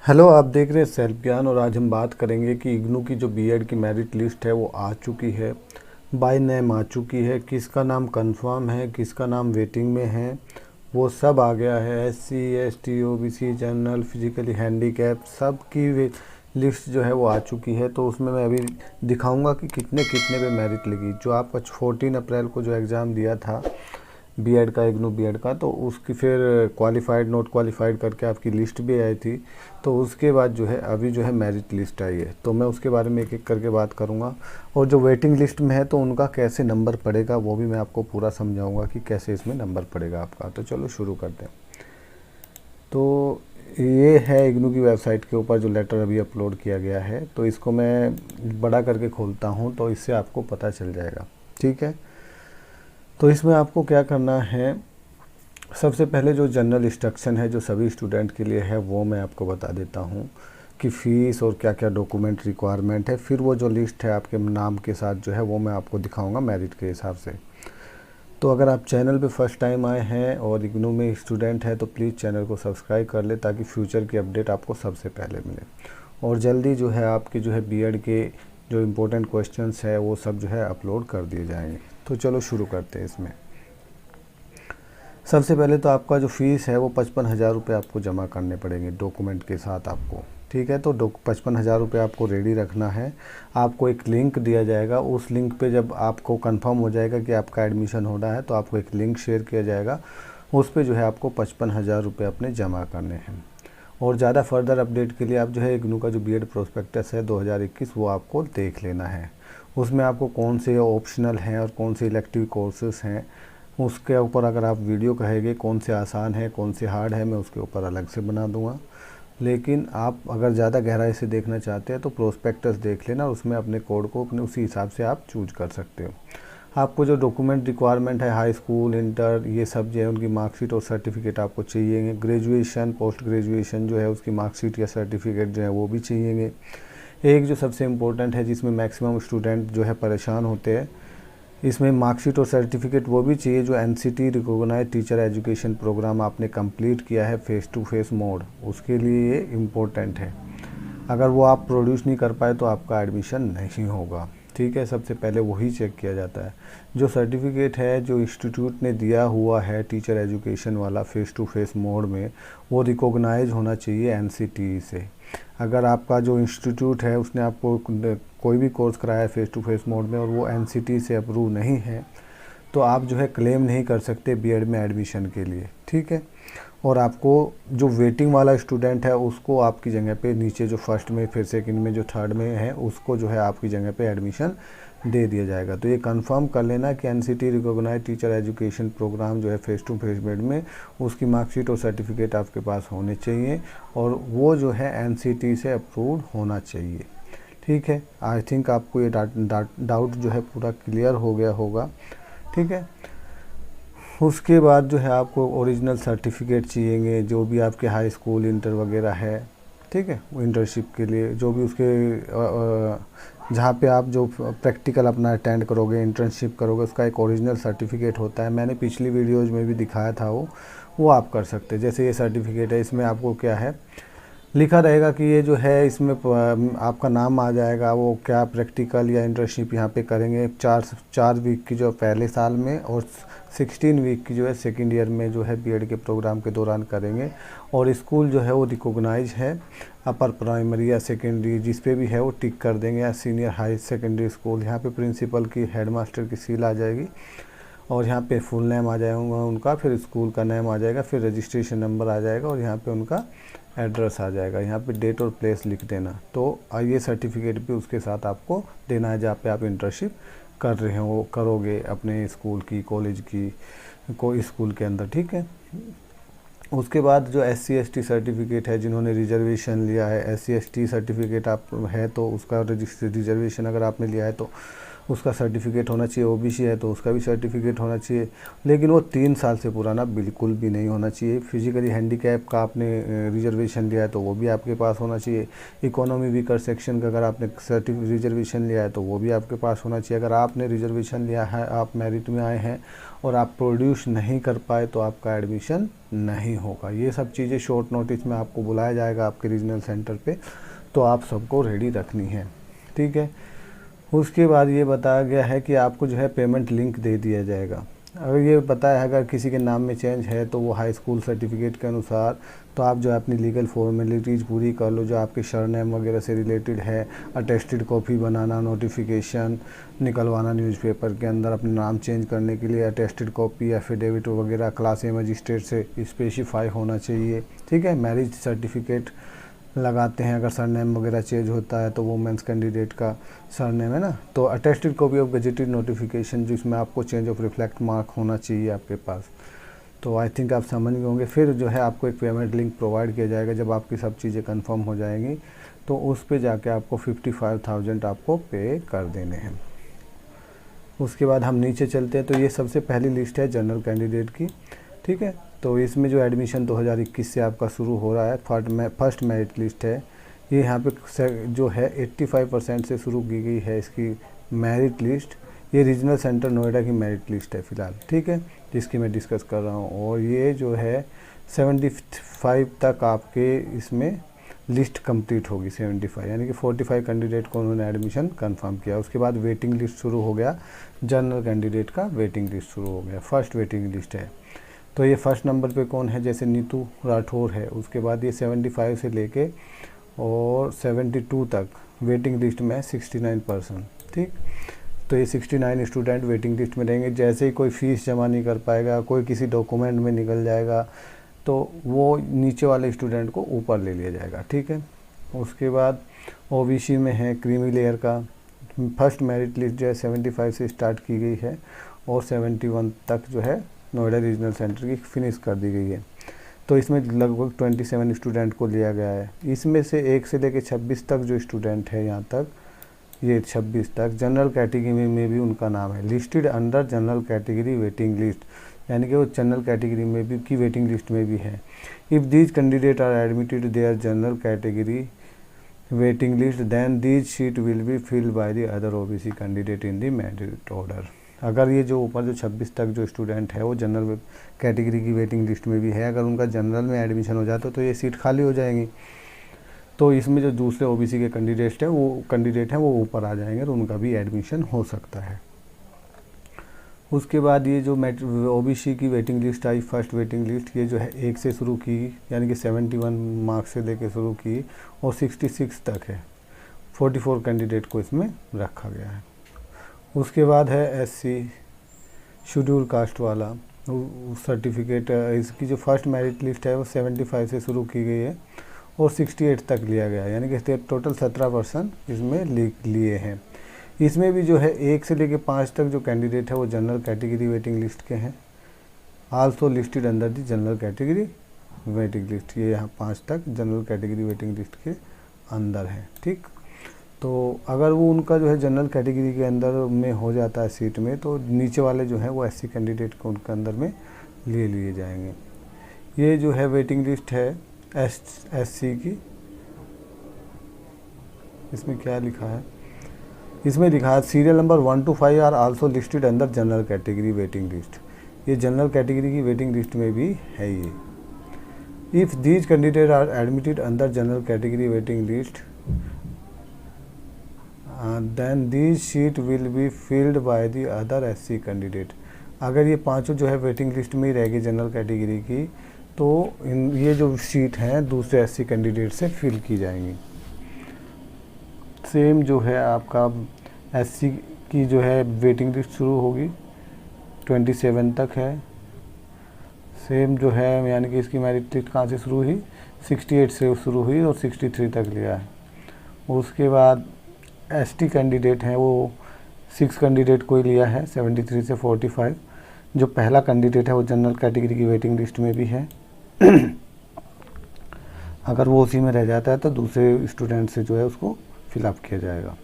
Hello, आप देख रहे हैं सेल्फ ज्ञान और आज हम बात करेंगे कि इग्नू की जो बीएड की मेरिट लिस्ट है वो आ चुकी है, बाय नेम आ चुकी है, किसका नाम कंफर्म है, किसका नाम वेटिंग में है, वो सब आ गया है। SC, ST, OBC, general, physically handicap सब की लिस्ट जो है वो आ चुकी है। तो उसमें मैं अभी दिखाऊंगा कि कितने कितने पे मेरिट लगी। जो आपका 14 अप्रैल को जो एग्ज़ाम दिया था बीएड का, इग्नू बीएड का, तो उसकी फिर क्वालिफाइड नोट क्वालिफाइड करके आपकी लिस्ट भी आई थी। तो उसके बाद जो है अभी जो है मेरिट लिस्ट आई है, तो मैं उसके बारे में एक एक करके बात करूंगा। और जो वेटिंग लिस्ट में है तो उनका कैसे नंबर पड़ेगा वो भी मैं आपको पूरा समझाऊंगा कि कैसे इसमें नंबर पड़ेगा आपका। तो चलो शुरू करते हैं। तो ये है इग्नू की वेबसाइट के ऊपर जो लेटर अभी अपलोड किया गया है, तो इसको मैं बड़ा करके खोलता हूँ तो इससे आपको पता चल जाएगा। ठीक है, तो इसमें आपको क्या करना है, सबसे पहले जो जनरल इंस्ट्रक्शन है जो सभी स्टूडेंट के लिए है वो मैं आपको बता देता हूँ कि फ़ीस और क्या क्या डॉक्यूमेंट रिक्वायरमेंट है। फिर वो जो लिस्ट है आपके नाम के साथ जो है वो मैं आपको दिखाऊंगा मेरिट के हिसाब से। तो अगर आप चैनल पे फर्स्ट टाइम आए हैं और इग्नू में स्टूडेंट है तो प्लीज़ चैनल को सब्सक्राइब कर ले ताकि फ्यूचर की अपडेट आपको सबसे पहले मिले। और जल्दी जो है आपके जो है बीएड के जो इम्पोर्टेंट क्वेश्चंस है वो सब जो है अपलोड कर दिए जाएंगे। तो चलो शुरू करते हैं इसमें। सबसे पहले तो आपका जो फ़ीस है वो 55,000 रुपये आपको जमा करने पड़ेंगे डॉक्यूमेंट के साथ आपको। ठीक है, तो 55,000 रुपये आपको रेडी रखना है। आपको एक लिंक दिया जाएगा, उस लिंक पे जब आपको कंफर्म हो जाएगा कि आपका एडमिशन हो रहा है तो आपको एक लिंक शेयर किया जाएगा। उस पे जो है आपको 55,000 रुपये अपने जमा करने हैं। और ज़्यादा फर्दर अपडेट के लिए आप जो है इग्नू का जो बीएड प्रोस्पेक्टस है 2021 वो आपको देख लेना है। उसमें आपको कौन से ऑप्शनल हैं और कौन से इलेक्टिव कोर्सेज हैं उसके ऊपर अगर आप वीडियो कहेंगे कौन से आसान है कौन से हार्ड है, मैं उसके ऊपर अलग से बना दूंगा। लेकिन आप अगर ज़्यादा गहराई से देखना चाहते हैं तो प्रोस्पेक्टस देख लेना, उसमें अपने कोड को अपने उसी हिसाब से आप चूज कर सकते हो। आपको जो डॉक्यूमेंट रिक्वायरमेंट है हाई स्कूल, इंटर, ये सब जो है उनकी मार्कशीट और सर्टिफिकेट आपको चाहिए। ग्रेजुएशन, पोस्ट ग्रेजुएशन जो है उसकी मार्कशीट या सर्टिफिकेट जो है वो भी चाहिए। एक जो सबसे इम्पोर्टेंट है जिसमें मैक्सिमम स्टूडेंट जो है परेशान होते हैं, इसमें मार्कशीट और सर्टिफिकेट वो भी चाहिए जो NCT recognised teacher education programme आपने कंप्लीट किया है फेस टू फेस मोड, उसके लिए ये इम्पोर्टेंट है। अगर वो आप प्रोड्यूस नहीं कर पाए तो आपका एडमिशन नहीं होगा। ठीक है, सबसे पहले वही चेक किया जाता है। जो सर्टिफिकेट है जो इंस्टीट्यूट ने दिया हुआ है टीचर एजुकेशन वाला फेस टू फेस मोड में, वो रिकॉग्नाइज होना चाहिए एनसीटी से। अगर आपका जो इंस्टीट्यूट है उसने आपको कोई भी कोर्स कराया है फेस टू फेस मोड में और वो एनसीटी से अप्रूव नहीं है तो आप जो है क्लेम नहीं कर सकते बीएड में एडमिशन के लिए। ठीक है, और आपको जो वेटिंग वाला स्टूडेंट है उसको आपकी जगह पे नीचे जो फर्स्ट में, फिर सेकंड में, जो थर्ड में है उसको जो है आपकी जगह पे एडमिशन दे दिया जाएगा। तो ये कंफर्म कर लेना कि NCT recognised teacher education programme जो है फेस टू फेस बेड में उसकी मार्कशीट और सर्टिफिकेट आपके पास होने चाहिए और वो जो है एनसीटी से अप्रूव्ड होना चाहिए। ठीक है, आई थिंक आपको ये डाउट जो है पूरा क्लियर हो गया होगा। ठीक है, उसके बाद जो है आपको ओरिजिनल सर्टिफिकेट चाहिए जो भी आपके हाई स्कूल, इंटर वगैरह है। ठीक है, वो इंटर्नशिप के लिए जो भी उसके जहाँ पे आप जो प्रैक्टिकल अपना अटेंड करोगे, इंटर्नशिप करोगे, उसका एक ओरिजिनल सर्टिफिकेट होता है। मैंने पिछली वीडियोज़ में भी दिखाया था, वो आप कर सकते हैं। जैसे ये सर्टिफिकेट है, इसमें आपको क्या है लिखा रहेगा कि ये जो है इसमें आपका नाम आ जाएगा, वो क्या प्रैक्टिकल या इंटर्नशिप यहाँ पे करेंगे। चार वीक की जो पहले साल में और 16 वीक की जो है सेकेंड ईयर में जो है बीएड के प्रोग्राम के दौरान करेंगे। और स्कूल जो है वो रिकॉग्नाइज है, अपर प्राइमरी या सेकेंडरी जिस पे भी है वो टिक कर देंगे, या सीनियर हाई सेकेंडरी स्कूल। यहाँ पे प्रिंसिपल की, हेडमास्टर की सील आ जाएगी और यहाँ पे फुल नेम आ जाएगा उनका, फिर स्कूल का नेम आ जाएगा, फिर रजिस्ट्रेशन नंबर आ जाएगा और यहाँ पे उनका एड्रेस आ जाएगा। यहाँ पे डेट और प्लेस लिख देना। तो ये सर्टिफिकेट भी उसके साथ आपको देना है जहाँ पे आप इंटर्नशिप कर रहे हो, करोगे अपने स्कूल की, कॉलेज की, कोई स्कूल के अंदर। ठीक है, उसके बाद जो SC ST सर्टिफिकेट है, जिन्होंने रिजर्वेशन लिया है, SC ST सर्टिफिकेट आप है तो उसका रिजर्वेशन अगर आपने लिया है तो उसका सर्टिफिकेट होना चाहिए। ओबीसी है तो उसका भी सर्टिफिकेट होना चाहिए, लेकिन वो 3 साल से पुराना बिल्कुल भी नहीं होना चाहिए। फिजिकली हैंडीकैप का आपने रिजर्वेशन लिया है तो वो भी आपके पास होना चाहिए। इकोनॉमी वीकर सेक्शन का अगर आपने रिजर्वेशन लिया है तो वो भी आपके पास होना चाहिए। अगर आपने रिजर्वेशन लिया है, आप मेरिट में आए हैं और आप प्रोड्यूस नहीं कर पाए तो आपका एडमिशन नहीं होगा। ये सब चीज़ें शॉर्ट नोटिस में आपको बुलाया जाएगा आपके रीजनल सेंटर पे, तो आप सबको रेडी रखनी है, ठीक है। उसके बाद ये बताया गया है कि आपको जो है पेमेंट लिंक दे दिया जाएगा। अगर ये बताया है अगर किसी के नाम में चेंज है तो वो हाई स्कूल सर्टिफिकेट के अनुसार तो आप जो है अपनी लीगल फॉर्मेलिटीज़ पूरी कर लो, जो आपके सरनेम वगैरह से रिलेटेड है, अटेस्टेड कॉपी बनाना, नोटिफिकेशन निकलवाना न्यूज़पेपर के अंदर अपने नाम चेंज करने के लिए, अटेस्टेड कॉपी, एफिडेविट वगैरह क्लास ए मजिस्ट्रेट से स्पेसिफाई होना चाहिए, ठीक है। मैरिज सर्टिफिकेट लगाते हैं अगर सरनेम वगैरह चेंज होता है तो वुमेंस कैंडिडेट का सरनेम है ना, तो attested copy of gazetted notification जिसमें आपको चेंज ऑफ रिफ्लेक्ट मार्क होना चाहिए आपके पास। तो आई थिंक आप समझ गए होंगे। फिर जो है आपको एक पेमेंट लिंक प्रोवाइड किया जाएगा जब आपकी सब चीज़ें कंफर्म हो जाएंगी, तो उस पे जाके आपको 55,000 आपको पे कर देने हैं। उसके बाद हम नीचे चलते हैं तो ये सबसे पहली लिस्ट है जनरल कैंडिडेट की, ठीक है। तो इसमें जो एडमिशन 2021 से आपका शुरू हो रहा है, फर्स्ट मेरिट लिस्ट है ये। यहाँ पे जो है 85% से शुरू की गई है इसकी मेरिट लिस्ट। ये रीजनल सेंटर नोएडा की मेरिट लिस्ट है फ़िलहाल, ठीक है, जिसकी मैं डिस्कस कर रहा हूँ। और ये जो है 75 तक आपके इसमें लिस्ट कंप्लीट होगी, 75 यानी कि 45 कैंडिडेट को उन्होंने एडमिशन कंफर्म किया। उसके बाद वेटिंग लिस्ट शुरू हो गया, जनरल कैंडिडेट का वेटिंग लिस्ट शुरू हो गया, फर्स्ट वेटिंग लिस्ट है। तो ये फर्स्ट नंबर पे कौन है, जैसे नीतू राठौर है। उसके बाद ये 75 से लेके और 72 तक वेटिंग लिस्ट में 69%, ठीक। तो ये 69 स्टूडेंट वेटिंग लिस्ट में रहेंगे। जैसे ही कोई फ़ीस जमा नहीं कर पाएगा, कोई किसी डॉक्यूमेंट में निकल जाएगा तो वो नीचे वाले स्टूडेंट को ऊपर ले लिया जाएगा, ठीक है। उसके बाद ओबीसी में है क्रीमी लेयर का फर्स्ट मेरिट लिस्ट जो है 75 से स्टार्ट की गई है और 71 तक जो है नोएडा रीजनल सेंटर की फिनिश कर दी गई है। तो इसमें लगभग 27 स्टूडेंट को लिया गया है। इसमें से 1 से लेकर 26 तक जो स्टूडेंट है यहाँ तक, ये 26 तक जनरल कैटेगरी में भी उनका नाम है listed under general category waiting list, यानी कि वो जनरल कैटेगरी में भी की वेटिंग लिस्ट में भी है। If these candidate are admitted there general category waiting list then these seat will be filled by the other OBC candidate in the merit order. अगर ये जो ऊपर जो 26 तक जो स्टूडेंट है वो जनरल कैटेगरी की वेटिंग लिस्ट में भी है, अगर उनका जनरल में एडमिशन हो जाता तो ये सीट खाली हो जाएंगी। तो इसमें जो दूसरे ओबीसी के कैंडिडेट हैं वो ऊपर आ जाएंगे तो उनका भी एडमिशन हो सकता है। उसके बाद ये जो ओबीसी की वेटिंग लिस्ट आई, फर्स्ट वेटिंग लिस्ट, ये जो है 1 से शुरू की, यानी कि 71 मार्क्स से लेके शुरू की और 66 तक है। 44 कैंडिडेट को इसमें रखा गया है। उसके बाद है एससी शेड्यूल कास्ट वाला सर्टिफिकेट। इसकी जो फर्स्ट मेरिट लिस्ट है वो 75 से शुरू की गई है और 68 तक लिया गया है, यानी कि टोटल 17% इसमें लिए हैं। इसमें भी जो है 1 से लेकर 5 तक जो कैंडिडेट है वो जनरल कैटेगरी वेटिंग लिस्ट के हैं, also listed under the general category waiting list. ये यहाँ 5 तक जनरल कैटेगरी वेटिंग लिस्ट के अंदर है, ठीक। तो अगर वो उनका जो है जनरल कैटेगरी के अंदर में हो जाता है सीट में, तो नीचे वाले जो है वो एससी कैंडिडेट को उनके अंदर में ले लिए जाएंगे। ये जो है वेटिंग लिस्ट है एससी की। इसमें क्या लिखा है, इसमें लिखा है serial number 1 to 5 are also listed under general category waiting list. ये जनरल कैटेगरी की वेटिंग लिस्ट में भी है ये। If these candidate are admitted under general category waiting list then these seat will be filled by the other SC candidate. अगर ये पांचों जो है वेटिंग लिस्ट में ही रहेगी जनरल कैटेगरी की, तो ये जो सीट हैं दूसरे एससी कैंडिडेट से फिल की जाएंगी। सेम जो है आपका एससी की जो है वेटिंग लिस्ट शुरू होगी 27 तक है। सेम जो है यानी कि इसकी मेरिट लिस्ट कहाँ से शुरू हुई, 68 से शुरू हुई और 63 तक लिया है। उसके बाद एसटी कैंडिडेट हैं वो 6 कैंडिडेट को ही लिया है 73 से 45। जो पहला कैंडिडेट है वो जनरल कैटेगरी की वेटिंग लिस्ट में भी है। अगर वो उसी में रह जाता है तो दूसरे स्टूडेंट से जो है उसको फिलअप किया जाएगा।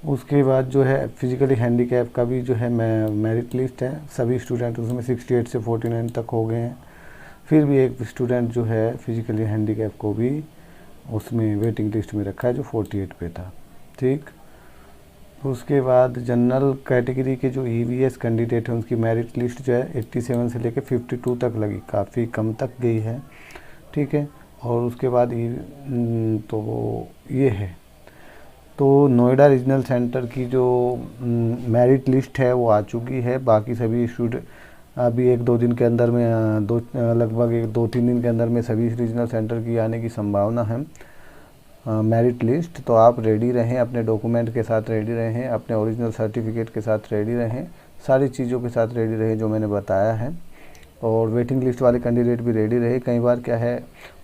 उसके बाद जो है फिजिकली हैंडीकैप का भी जो है मेरिट लिस्ट है, सभी स्टूडेंट उसमें 68 से 49 तक हो गए हैं। फिर भी एक स्टूडेंट जो है फिजिकली हैंडीकैप को भी उसमें वेटिंग लिस्ट में रखा है जो 48 पे था। ठीक, उसके बाद जनरल कैटेगरी के जो ईवीएस कैंडिडेट हैं उनकी मेरिट लिस्ट जो है 87 से लेकर 52 तक लगी, काफ़ी कम तक गई है। ठीक है, और उसके बाद तो ये है, तो नोएडा रीजनल सेंटर की जो मेरिट लिस्ट है वो आ चुकी है। बाकी सभी स्टूडेंट अभी 1-2 दिन के अंदर में लगभग 1-2-3 दिन के अंदर में सभी रीजनल सेंटर की आने की संभावना है मेरिट लिस्ट। तो आप रेडी रहें, अपने डॉक्यूमेंट के साथ रेडी रहें, अपने ओरिजिनल सर्टिफिकेट के साथ रेडी रहें, सारी चीज़ों के साथ रेडी रहें जो मैंने बताया है। और वेटिंग लिस्ट वाले कैंडिडेट भी रेडी रहे। कई बार क्या है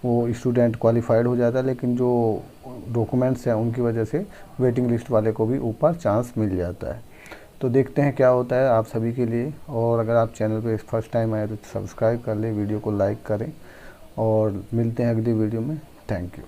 वो स्टूडेंट क्वालिफाइड हो जाता है लेकिन जो डॉक्यूमेंट्स हैं उनकी वजह से वेटिंग लिस्ट वाले को भी ऊपर चांस मिल जाता है। तो देखते हैं क्या होता है आप सभी के लिए। और अगर आप चैनल पे फर्स्ट टाइम आए तो सब्सक्राइब कर लें, वीडियो को लाइक करें और मिलते हैं अगली वीडियो में। Thank you.